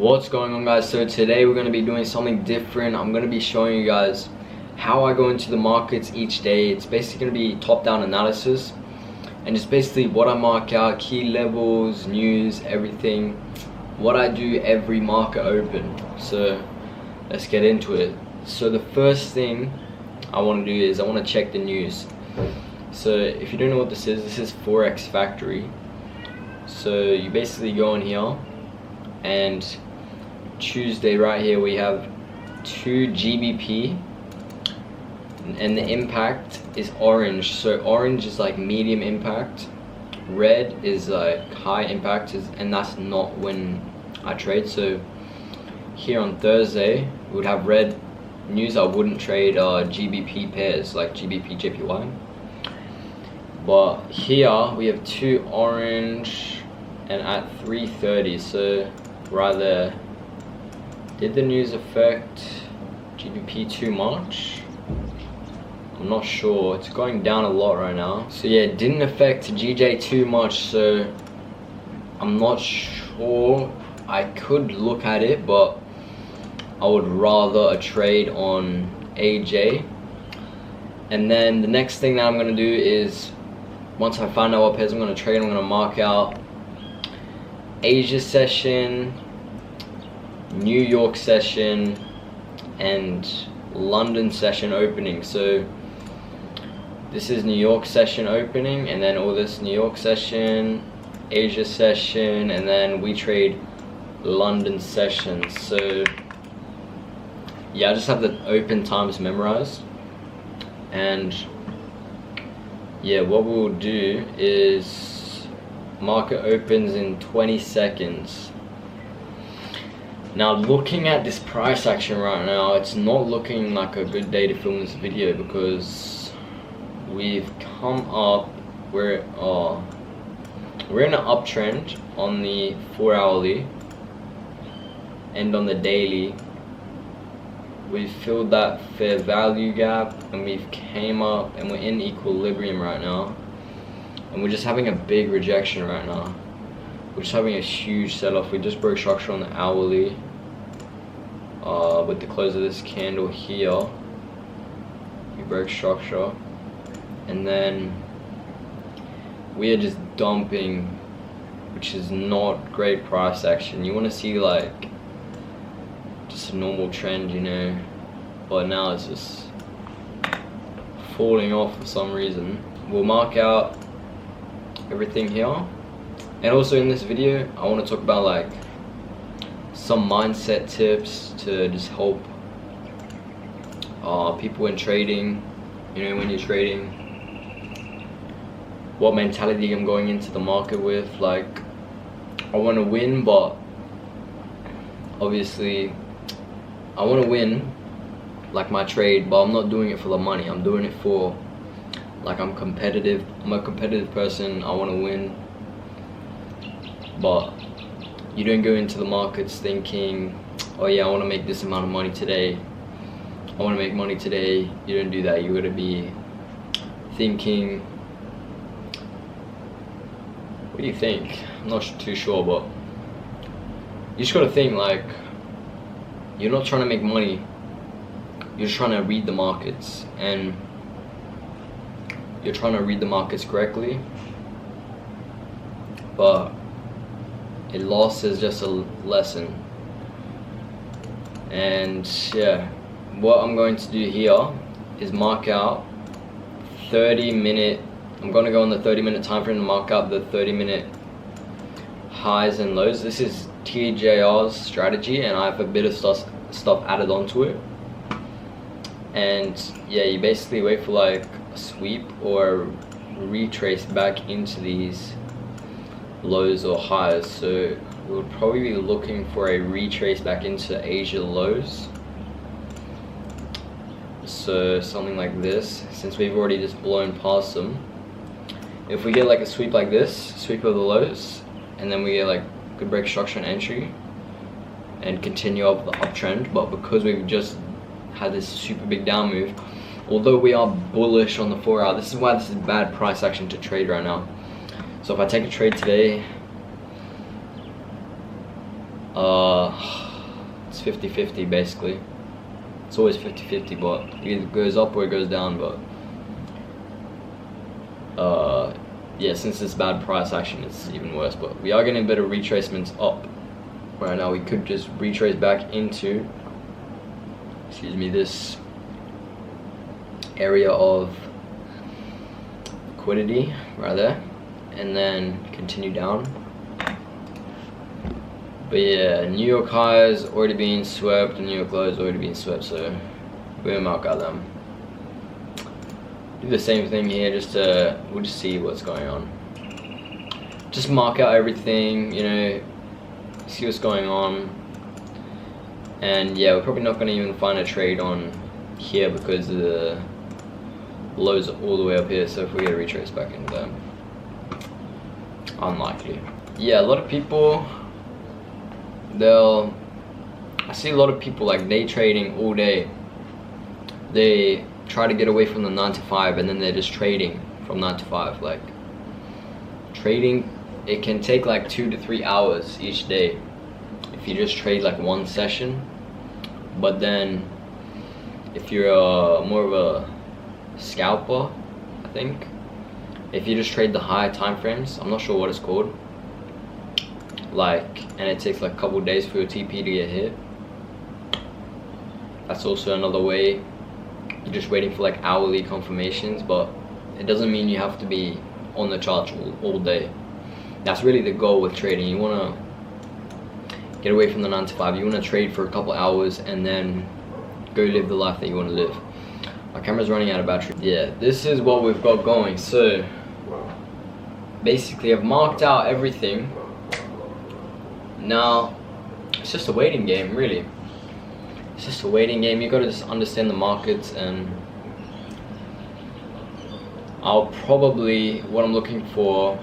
What's going on, guys? So today we're going to be doing something different. I'm going to be showing you guys how I go into the markets each day. It's basically going to be top-down analysis, and it's basically what I mark out, key levels, news, everything, what I do every market open. So let's get into it. So the first thing I want to do is I want to check the news. So if you don't know what this is Forex Factory. So you basically go in here, and Tuesday right here we have 2 GBP, and the impact is orange. So orange is like medium impact, red is like high impact, and that's not when I trade. So here on Thursday we would have red news. I wouldn't trade GBP pairs like GBP JPY, but here we have 2 orange and at 3:30. So right there, did the news affect GBP too much? I'm not sure. It's going down a lot right now. So yeah, it didn't affect GJ too much, so I'm not sure. I could look at it, but I would rather a trade on AJ. And then the next thing that I'm gonna do is, once I find out what pairs I'm gonna trade, I'm gonna mark out Asia session, New York session, and London session opening. So this is New York session opening, and then all this New York session, Asia session, and then we trade London sessions. So yeah, I just have the open times memorized, and yeah, what we'll do is market opens in 20 seconds. Now looking at this price action right now, it's not looking like a good day to film this video, because we've come up, we're in an uptrend on the 4-hourly, and on the daily we've filled that fair value gap, and we've came up, and we're in equilibrium right now, and we're just having a big rejection right now. We're just having a huge sell-off. We just broke structure on the hourly with the close of this candle here. We broke structure, and then we are just dumping, which is not great price action. You want to see like just a normal trend, you know, but now it's just falling off for some reason. We'll mark out everything here, and also in this video I want to talk about like some mindset tips to just help people in trading. You know, when you're trading, what mentality I'm going into the market with. Like, I want to win, but obviously I want to win like my trade, but I'm not doing it for the money. I'm doing it for, like, I'm competitive. I'm a competitive person. I want to win. But you don't go into the markets thinking, oh yeah, I want to make this amount of money today, I want to make money today. You don't do that. You got to be thinking, what do you think? I'm not too sure, but you just got to think like, you're not trying to make money, you're just trying to read the markets, and you're trying to read the markets correctly. But a loss is just a lesson. And yeah, what I'm going to do here is mark out 30-minute. I'm going to go on the 30-minute time frame and mark out the 30-minute highs and lows. This is TJR's strategy, and I have a bit of stuff added onto it. And yeah, you basically wait for like a sweep or a retrace back into these lows or highs. So we'll probably be looking for a retrace back into Asia lows. So something like this, since we've already just blown past them. If we get like a sweep like this, sweep of the lows, and then we get like good break structure and entry and continue up the uptrend, but because we've just had this super big down move, although we are bullish on the 4-hour, this is why this is bad price action to trade right now. So if I take a trade today, It's 50-50 basically. It's always 50-50, but it either goes up or it goes down. But yeah, since it's bad price action, it's even worse. But we are getting a bit of retracements up right now. We could just retrace back into, excuse me, this area of liquidity right there, and then continue down. But yeah, New York highs already being swept, and New York lows already being swept, so we'll mark out them. Do the same thing here, we'll just see what's going on. Just mark out everything, you know, see what's going on. And yeah, we're probably not going to even find a trade on here because the lows are all the way up here, so if we get a retrace back into them, unlikely. Yeah, a lot of people, I see a lot of people like day trading all day. They try to get away from the 9 to 5, and then they're just trading from 9 to 5. Like, trading, it can take like 2 to 3 hours each day if you just trade like one session. But then if you're more of a scalper, I think, if you just trade the high time frames, I'm not sure what it's called, like, and it takes like a couple days for your TP to get hit, that's also another way. You're just waiting for like hourly confirmations, but it doesn't mean you have to be on the charts all day. That's really the goal with trading. You want to get away from the 9 to 5. You want to trade for a couple hours and then go live the life that you want to live. My camera's running out of battery. Yeah, this is what we've got going. So basically I've marked out everything. Now it's just a waiting game, really. It's just a waiting game. You got to just understand the markets, and I'll probably, what I'm looking for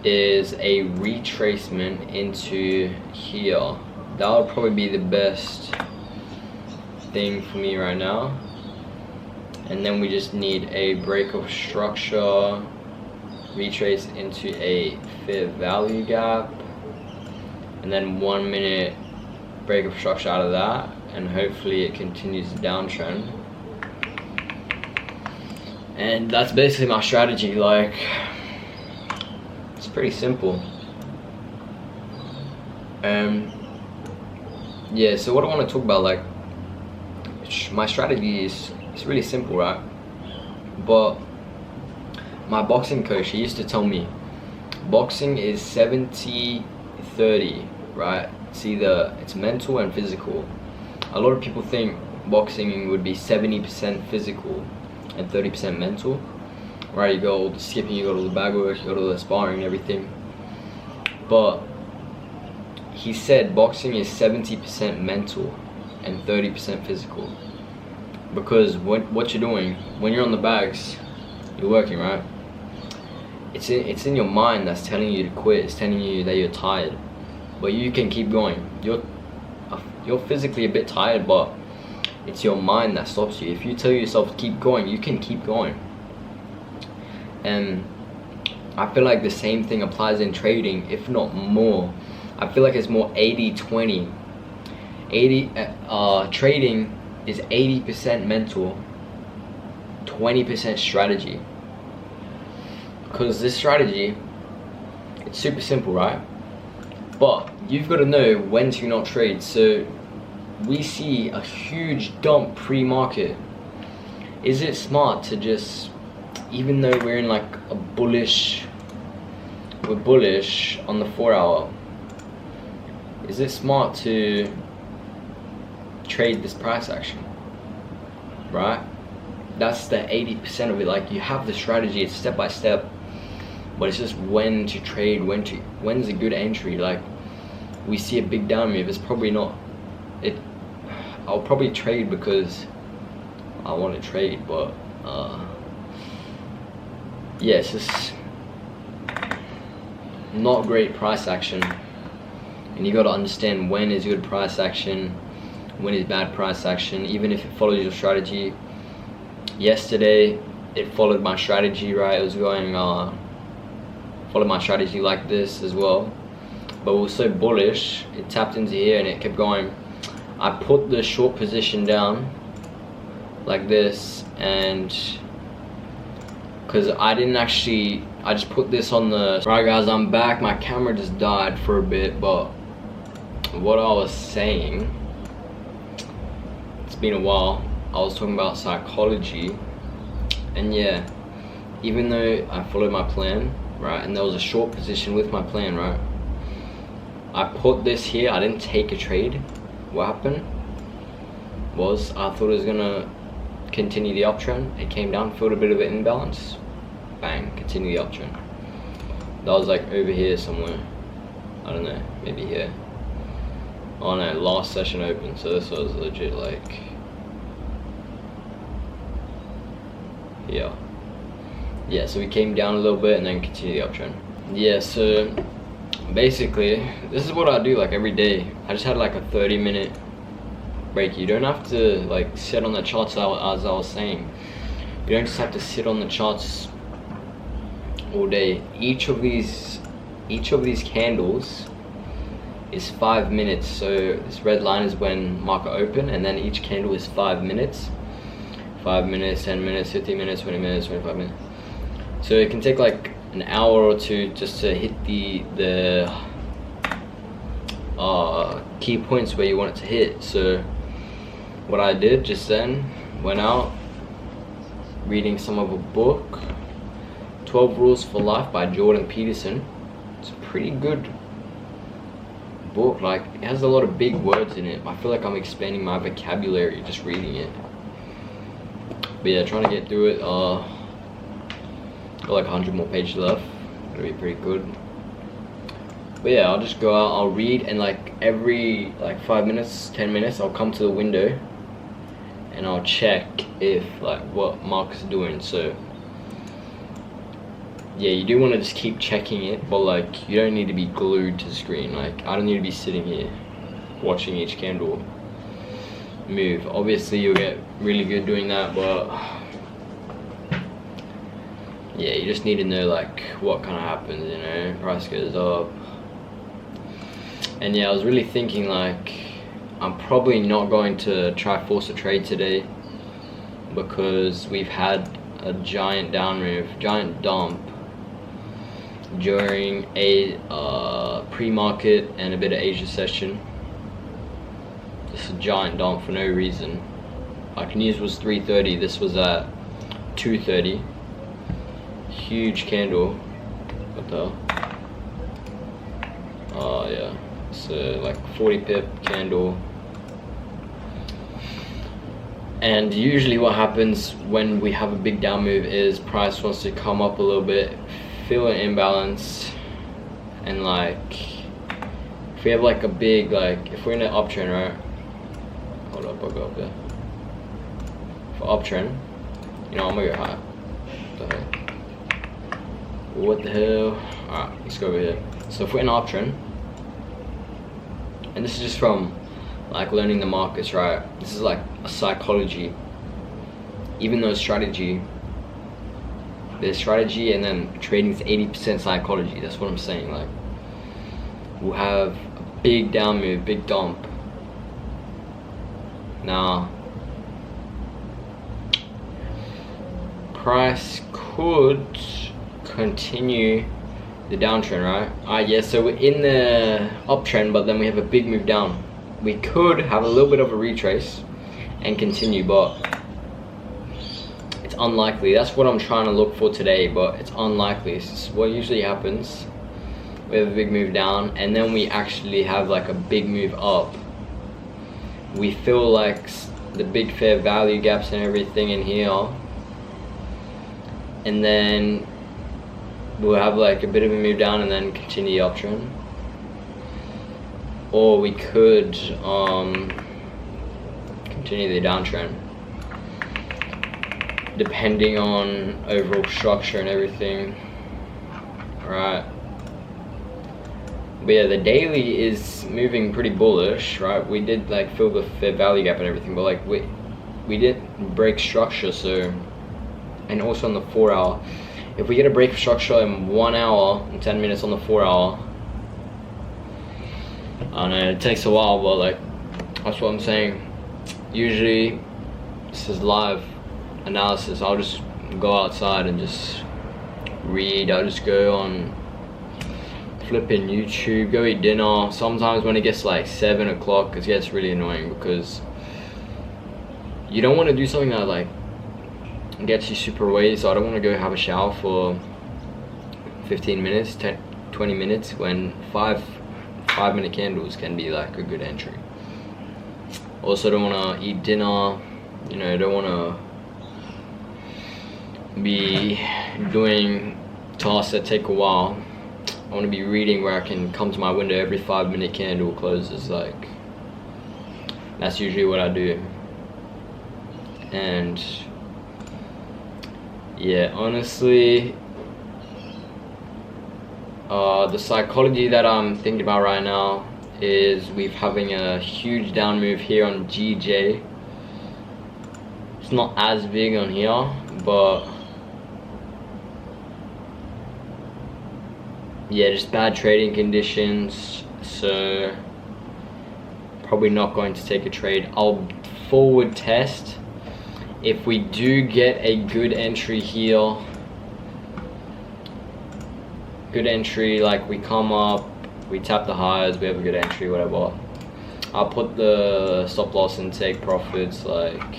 is a retracement into here. That would probably be the best thing for me right now. And then we just need a break of structure, retrace into a fair value gap, and then 1 minute break of structure out of that, and hopefully it continues the downtrend. And that's basically my strategy. Like, it's pretty simple. Yeah, so what I want to talk about, like, my strategy is, it's really simple, right? But my boxing coach, he used to tell me boxing is 70-30, right? It's mental and physical. A lot of people think boxing would be 70% physical and 30% mental, right? You got all the skipping, you got all the bag work, you got all the sparring and everything. But he said boxing is 70% mental and 30% physical. Because what you're doing when you're on the bags, you're working, right? It's in your mind that's telling you to quit. It's telling you that you're tired, but you can keep going. You're physically a bit tired, but it's your mind that stops you. If you tell yourself to keep going, you can keep going. And I feel like the same thing applies in trading, if not more. I feel like it's more 80-20. Trading is 80% mental, 20% strategy. Because this strategy, it's super simple, right? But you've got to know when to not trade. So we see a huge dump pre-market. Is it smart to just, even though we're in like a bullish, we're bullish on the 4 hour, is it smart to trade this price action, right? That's the 80% of it. Like, you have the strategy, it's step by step, but it's just when to trade, when's a good entry. Like, we see a big down move, it's probably not it. I'll probably trade because I want to trade, but yeah, it's just not great price action. And you got to understand when is good price action, when is bad price action, even if it follows your strategy. Yesterday it followed my strategy, right? It was going followed my strategy like this as well, but it was so bullish, it tapped into here and it kept going. I put the short position down like this, and because I just put this on the right, guys, I'm back. My camera just died for a bit, but what I was saying, it's been a while. I was talking about psychology, and yeah, even though I followed my plan, right, and there was a short position with my plan, right, I put this here. I didn't take a trade. What happened was I thought it was gonna continue the uptrend. It came down, felt a bit of an imbalance, bang, continue the uptrend. That was like over here somewhere, I don't know, maybe here. Oh no, last session open, so this was legit like here. Yeah, so we came down a little bit and then continued the uptrend. Yeah, so basically this is what I do like every day. I just had like a 30-minute break. You don't have to like sit on the charts, as I was saying. You don't just have to sit on the charts all day. Each of these candles is 5 minutes. So this red line is when market open, and then each candle is 5 minutes. 5 minutes, 10 minutes, 15 minutes, 20 minutes, 25 minutes. So it can take like an hour or two just to hit the key points where you want it to hit. So what I did just then, went out reading some of a book, 12 Rules for Life by Jordan Peterson. It's a pretty good book. Like, it has a lot of big words in it. I feel like I'm expanding my vocabulary just reading it. But yeah, trying to get through it. Got like 100 more pages left. It'll be pretty good. But yeah, I'll just go out, I'll read, and like every like 5 minutes, 10 minutes, I'll come to the window and I'll check if like what market's doing. So yeah, you do want to just keep checking it, but like you don't need to be glued to the screen. Like, I don't need to be sitting here watching each candle move. Obviously you'll get really good doing that, but yeah, you just need to know like what kind of happens, you know. Price goes up, and yeah, I was really thinking like I'm probably not going to try force a trade today, because we've had a giant down move, giant dump during a pre-market and a bit of Asia session. Just a giant dump for no reason. Like, news was 3:30, this was at 2:30. Huge candle. What the hell? Oh yeah, so like 40 pip candle. And usually what happens when we have a big down move is price wants to come up a little bit, feel an imbalance, and like if we have like a big, like if we're in an uptrend, right? Hold up, I'll go up there. For uptrend, you know, I'm gonna go high. What the hell? Alright, let's go over here. So if we're in an uptrend, and this is just from like learning the markets, right? This is like a psychology. Even though strategy, there's strategy, and then trading is 80% psychology. That's what I'm saying. Like, we'll have a big down move, big dump. Now, price could continue the downtrend, right? Yeah, so we're in the uptrend, but then we have a big move down. We could have a little bit of a retrace and continue, but it's unlikely. That's what I'm trying to look for today, but it's unlikely. It's what usually happens. We have a big move down, and then we actually have like a big move up. We feel like the big fair value gaps and everything in here, and then we'll have like a bit of a move down and then continue the uptrend. Or we could continue the downtrend, depending on overall structure and everything. Right. But yeah, the daily is moving pretty bullish, right? We did like fill the fair value gap and everything, but like we didn't break structure. So, and also on the 4 hour, if we get a break of structure in 1 hour and 10 minutes on the 4 hour, I know it takes a while, but like that's what I'm saying. Usually this is live analysis. I'll just go outside and just read. I'll just go on flipping YouTube, go eat dinner. Sometimes when it gets like 7 o'clock, it gets really annoying because you don't want to do something that like gets you super away. So I don't want to go have a shower for 15 minutes, 20 minutes when 5-minute candles can be like a good entry. Also don't want to eat dinner, you know, don't want to be doing tasks that take a while. I want to be reading where I can come to my window every 5-minute candle closes. Like that's usually what I do. And yeah, honestly, the psychology that I'm thinking about right now is we're having a huge down move here on GJ. It's not as big on here, but yeah, just bad trading conditions, so probably not going to take a trade. I'll forward test. If we do get a good entry here, good entry, like we come up, we tap the highs, we have a good entry, whatever, I'll put the stop loss and take profits like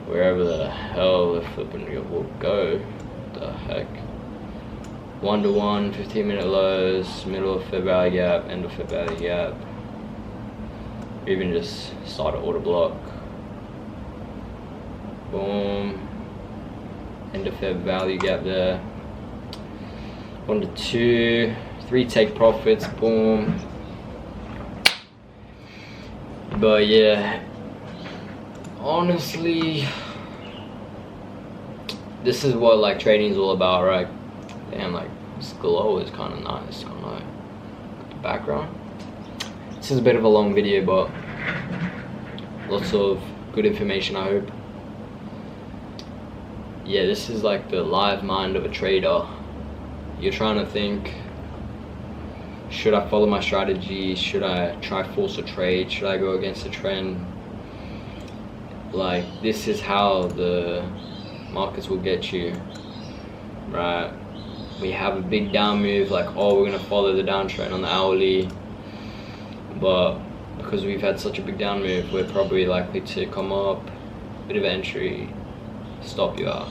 wherever the hell the flipping will go. What the heck? 1-to-1, 15-minute lows, middle of Fair Value Gap, end of Fair Value Gap. Even just start an order block. Boom. End of Fair Value Gap there. 1 to 2, 3 take profits. Boom. But yeah, honestly, this is what like trading is all about, right? Damn, like this glow is kind of nice. I don't know, the background. This is a bit of a long video, but lots of good information, I hope. Yeah, this is like the live mind of a trader. You're trying to think, should I follow my strategy? Should I try force a trade? Should I go against the trend? Like, this is how the markets will get you, right? We have a big down move, like, oh, we're gonna follow the downtrend on the hourly, but because we've had such a big down move, we're probably likely to come up, bit of entry, stop you out,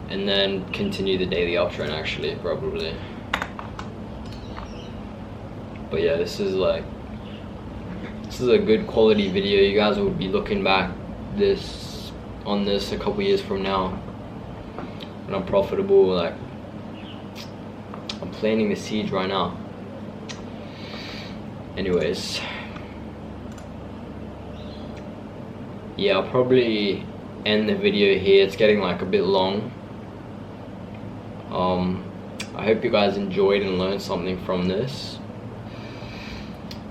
and then continue the daily uptrend, actually, probably. But yeah, this is a good quality video. You guys will be looking back on this a couple years from now when I'm profitable. Like, I'm planting the seeds right now. Anyways, yeah, I'll probably end the video here. It's getting like a bit long. I hope you guys enjoyed and learned something from this.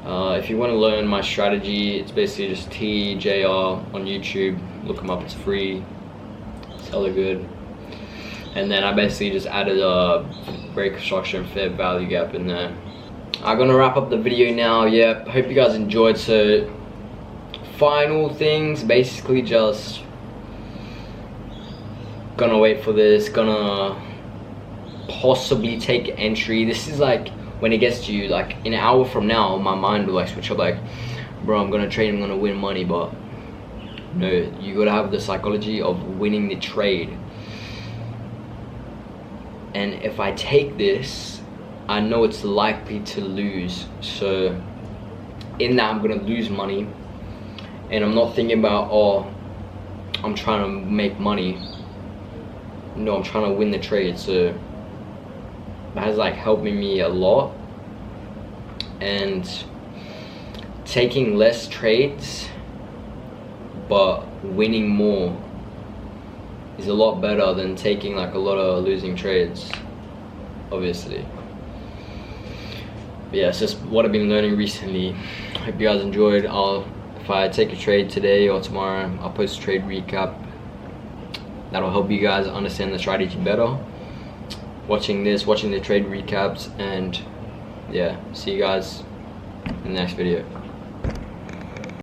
If you want to learn my strategy, it's basically just TJR on YouTube. Look them up, it's free. It's hella good. And then I basically just added a break structure and Fair Value Gap in there. I'm gonna wrap up the video now. Yeah, hope you guys enjoyed. So final things, basically just gonna wait for this, gonna possibly take entry. This is like when it gets to you, like in an hour from now, my mind will like switch up, like, bro, I'm gonna trade, I'm gonna win money. But no, you gotta have the psychology of winning the trade. And if I take this, I know it's likely to lose, so in that I'm gonna lose money. And I'm not thinking about, oh, I'm trying to make money. No, I'm trying to win the trade. So that has like helping me a lot. And taking less trades but winning more is a lot better than taking like a lot of losing trades, obviously. But yeah, it's just what I've been learning recently. Hope you guys enjoyed. If I take a trade today or tomorrow, I'll post a trade recap. That'll help you guys understand the strategy better. Watching the trade recaps and yeah, see you guys in the next video.